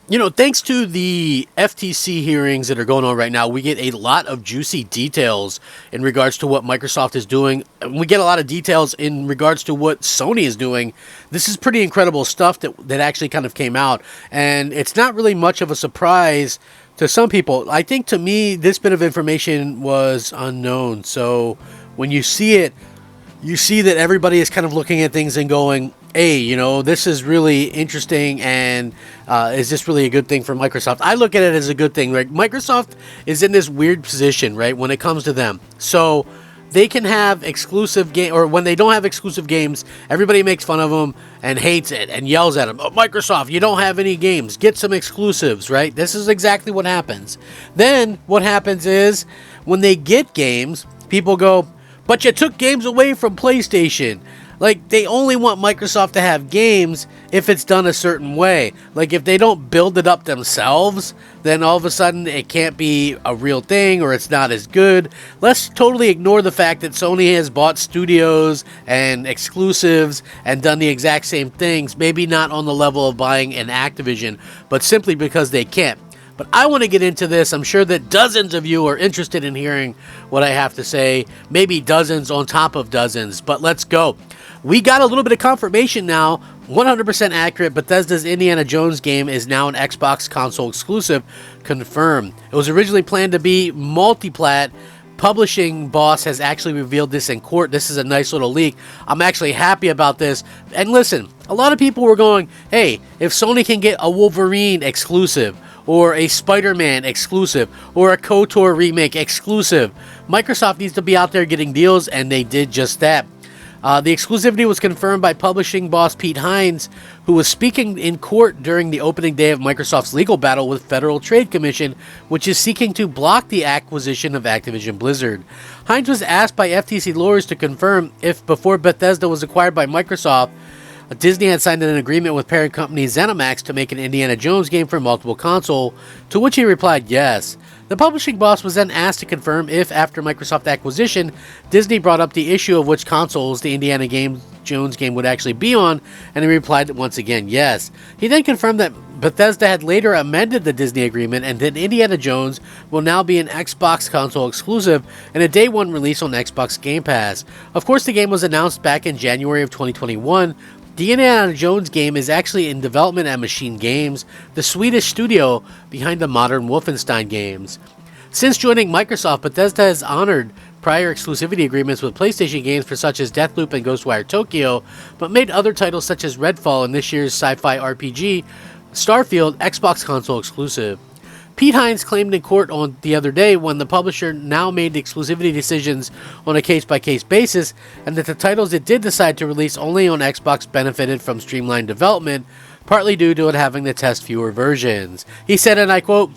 Thanks to the FTC hearings that are going on right now, we get a lot of juicy details in regards to what Microsoft is doing. And we get a lot of details in regards to what Sony is doing. This is pretty incredible stuff that actually kind of came out. And it's not really much of a surprise to some people. I think to me, this bit of information was unknown. So when you see it, you see that everybody is kind of looking at things and going, hey, this is really interesting, and is this really a good thing for Microsoft? I look at it as a good thing, right? Microsoft is in this weird position, right, when it comes to them. So they can have exclusive game, or when they don't have exclusive games, everybody makes fun of them and hates it and yells at them. Oh, Microsoft, you don't have any games. Get some exclusives, right? This is exactly what happens. Then what happens is when they get games, people go, but you took games away from PlayStation. Like, they only want Microsoft to have games if it's done a certain way. Like, if they don't build it up themselves, then all of a sudden it can't be a real thing or it's not as good. Let's totally ignore the fact that Sony has bought studios and exclusives and done the exact same things. Maybe not on the level of buying an Activision, but simply because they can't. But I want to get into this. I'm sure that dozens of you are interested in hearing what I have to say. Maybe dozens on top of dozens. But let's go. We got a little bit of confirmation now. 100% accurate. Bethesda's Indiana Jones game is now an Xbox console exclusive. Confirmed. It was originally planned to be multi-plat. Publishing boss has actually revealed this in court. This is a nice little leak. I'm actually happy about this. And listen, a lot of people were going, hey, if Sony can get a Wolverine exclusive, or a Spider-Man exclusive, or a KOTOR remake exclusive, Microsoft needs to be out there getting deals, and they did just that. The exclusivity was confirmed by publishing boss Pete Hines, who was speaking in court during the opening day of Microsoft's legal battle with Federal Trade Commission, which is seeking to block the acquisition of Activision Blizzard. Hines was asked by FTC lawyers to confirm if, before Bethesda was acquired by Microsoft, Disney had signed an agreement with parent company ZeniMax to make an Indiana Jones game for multiple console, to which he replied yes. The publishing boss was then asked to confirm if, after Microsoft acquisition, Disney brought up the issue of which consoles the Indiana Jones game would actually be on, and he replied once again yes. He then confirmed that Bethesda had later amended the Disney agreement and that Indiana Jones will now be an Xbox console exclusive and a day one release on Xbox Game Pass. Of course, the game was announced back in January of 2021. The Indiana Jones game is actually in development at Machine Games, the Swedish studio behind the modern Wolfenstein games. Since joining Microsoft, Bethesda has honored prior exclusivity agreements with PlayStation games for such as Deathloop and Ghostwire Tokyo, but made other titles such as Redfall and this year's sci-fi RPG Starfield Xbox console exclusive. Pete Hines claimed in court on the other day when the publisher now made exclusivity decisions on a case-by-case basis, and that the titles it did decide to release only on Xbox benefited from streamlined development, partly due to it having to test fewer versions. He said, and I quote,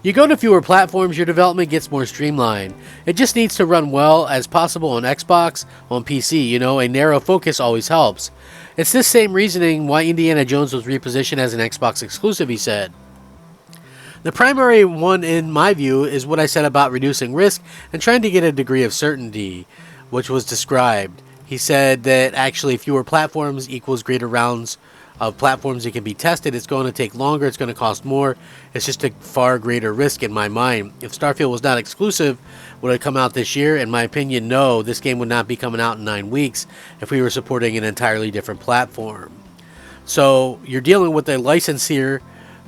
"You go to fewer platforms, your development gets more streamlined. It just needs to run well as possible on Xbox, on PC, a narrow focus always helps. It's this same reasoning why Indiana Jones was repositioned as an Xbox exclusive," he said. The primary one, in my view, is what I said about reducing risk and trying to get a degree of certainty, which was described. He said that actually fewer platforms equals greater rounds of platforms that can be tested. It's going to take longer, it's going to cost more. It's just a far greater risk in my mind. If Starfield was not exclusive, would it come out this year? In my opinion, no. This game would not be coming out in 9 weeks if we were supporting an entirely different platform. So you're dealing with a licensor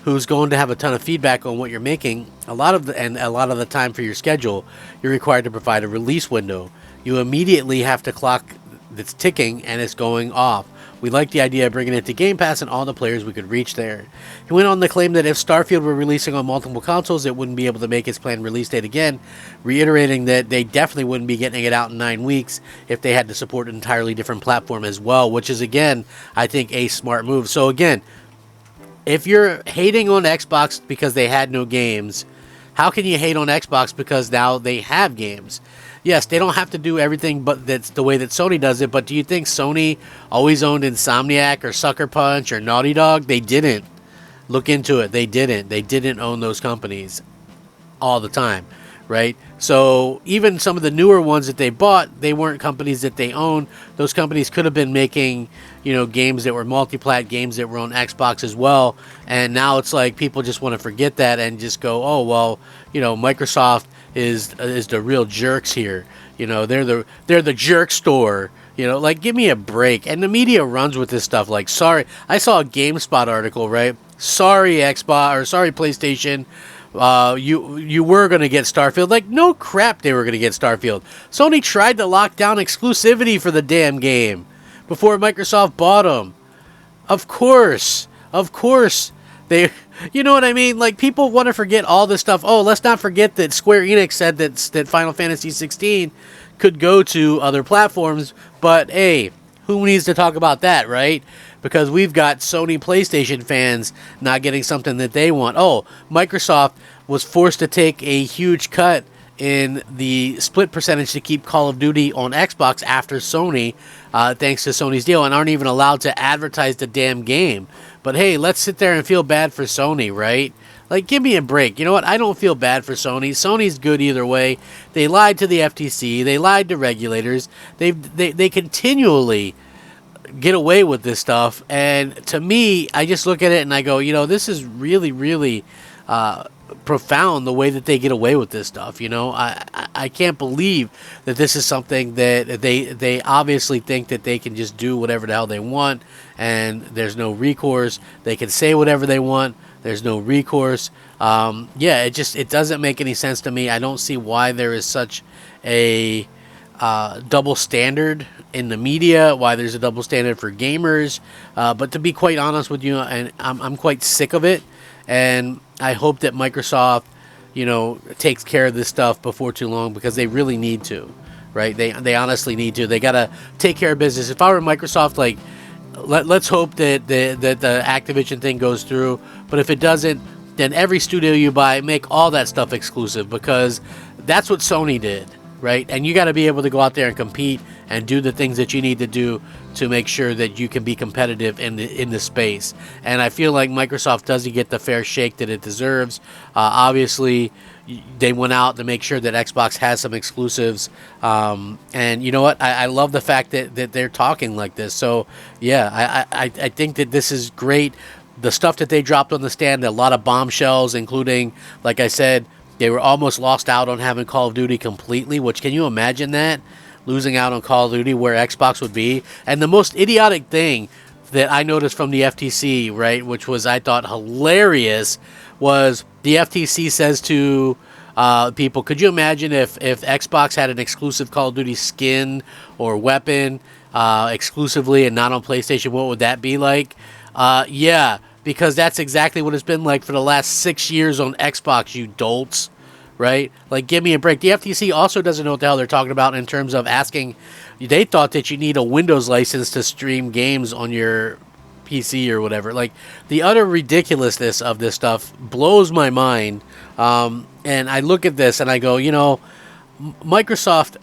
who's going to have a ton of feedback on what you're making. A lot of the time for your schedule, you're required to provide a release window. You immediately have to clock that's ticking and it's going off. We like the idea of bringing it to Game Pass and all the players we could reach there. He went on to claim that if Starfield were releasing on multiple consoles, it wouldn't be able to make its planned release date again, reiterating that they definitely wouldn't be getting it out in 9 weeks if they had to support an entirely different platform as well, which is, again, I think a smart move. So again, if you're hating on Xbox because they had no games, how can you hate on Xbox because now they have games? Yes, they don't have to do everything but that's the way that Sony does it, but do you think Sony always owned Insomniac or Sucker Punch or Naughty Dog? They didn't. Look into it. They didn't. They didn't own those companies all the time, right? So even some of the newer ones that they bought, they weren't companies that they own. Those companies could have been making, games that were multi-plat, games that were on Xbox as well. And now it's like people just want to forget that and just go, oh well, Microsoft is the real jerks here. They're the jerk store. Like, give me a break. And the media runs with this stuff. Like, sorry, I saw a GameSpot article, right? Sorry, Xbox, or sorry, PlayStation. You were going to get Starfield. Like, no crap, they were going to get Starfield. Sony tried to lock down exclusivity for the damn game before Microsoft bought them. Of course. They, you know what I mean? Like, people want to forget all this stuff. Oh, let's not forget that Square Enix said that Final Fantasy 16 could go to other platforms. But hey, who needs to talk about that, right? Because we've got Sony PlayStation fans not getting something that they want. Oh, Microsoft was forced to take a huge cut in the split percentage to keep Call of Duty on Xbox after Sony, thanks to Sony's deal, and aren't even allowed to advertise the damn game. But hey, let's sit there and feel bad for Sony, right? Like, give me a break. You know what? I don't feel bad for Sony. Sony's good either way. They lied to the FTC. They lied to regulators. They continually get away with this stuff. And to me, I just look at it and I go, this is really, really profound the way that they get away with this stuff. I can't believe that this is something that they obviously think that they can just do whatever the hell they want, and there's no recourse. They can say whatever they want. There's no recourse. It doesn't make any sense to me. I don't see why there is such a double standard in the media, why there's a double standard for gamers. But to be quite honest with you, and I'm quite sick of it. And I hope that Microsoft, takes care of this stuff before too long, because they really need to, right? They honestly need to. They got to take care of business. If I were Microsoft, like, let's hope that the Activision thing goes through. But if it doesn't, then every studio you buy, make all that stuff exclusive, because that's what Sony did, right? And you got to be able to go out there and compete and do the things that you need to do to make sure that you can be competitive in the space. And I feel like Microsoft doesn't get the fair shake that it deserves. Obviously, they went out to make sure that Xbox has some exclusives. And you know what? I love the fact that they're talking like this. So, yeah, I think that this is great. The stuff that they dropped on the stand, a lot of bombshells, including, like I said, they were almost lost out on having Call of Duty completely, which, can you imagine that? Losing out on Call of Duty, where Xbox would be. And the most idiotic thing that I noticed from the FTC, right, which was, I thought, hilarious, was the FTC says to people, could you imagine if Xbox had an exclusive Call of Duty skin or weapon exclusively and not on PlayStation? What would that be like? Yeah, because that's exactly what it's been like for the last 6 years on Xbox, you dolts. Right? Like, give me a break. The FTC also doesn't know what the hell they're talking about in terms of asking. They thought that you need a Windows license to stream games on your PC or whatever. Like, the utter ridiculousness of this stuff blows my mind. And I look at this and I go, Microsoft,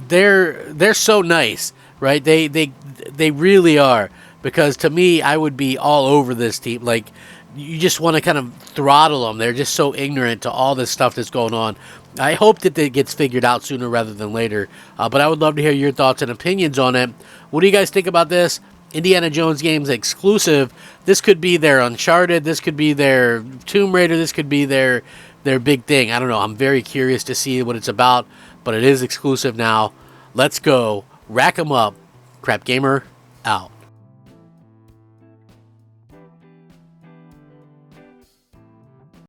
they're so nice, right? They really are. Because to me, I would be all over this team. Like, you just want to kind of throttle them. They're just so ignorant to all this stuff that's going on. I hope that it gets figured out sooner rather than later. But I would love to hear your thoughts and opinions on it. What do you guys think about this? Indiana Jones games exclusive. This could be their Uncharted. This could be their Tomb Raider. This could be their big thing. I don't know. I'm very curious to see what it's about. But it is exclusive now. Let's go. Rack 'em up. Crap Gamer out.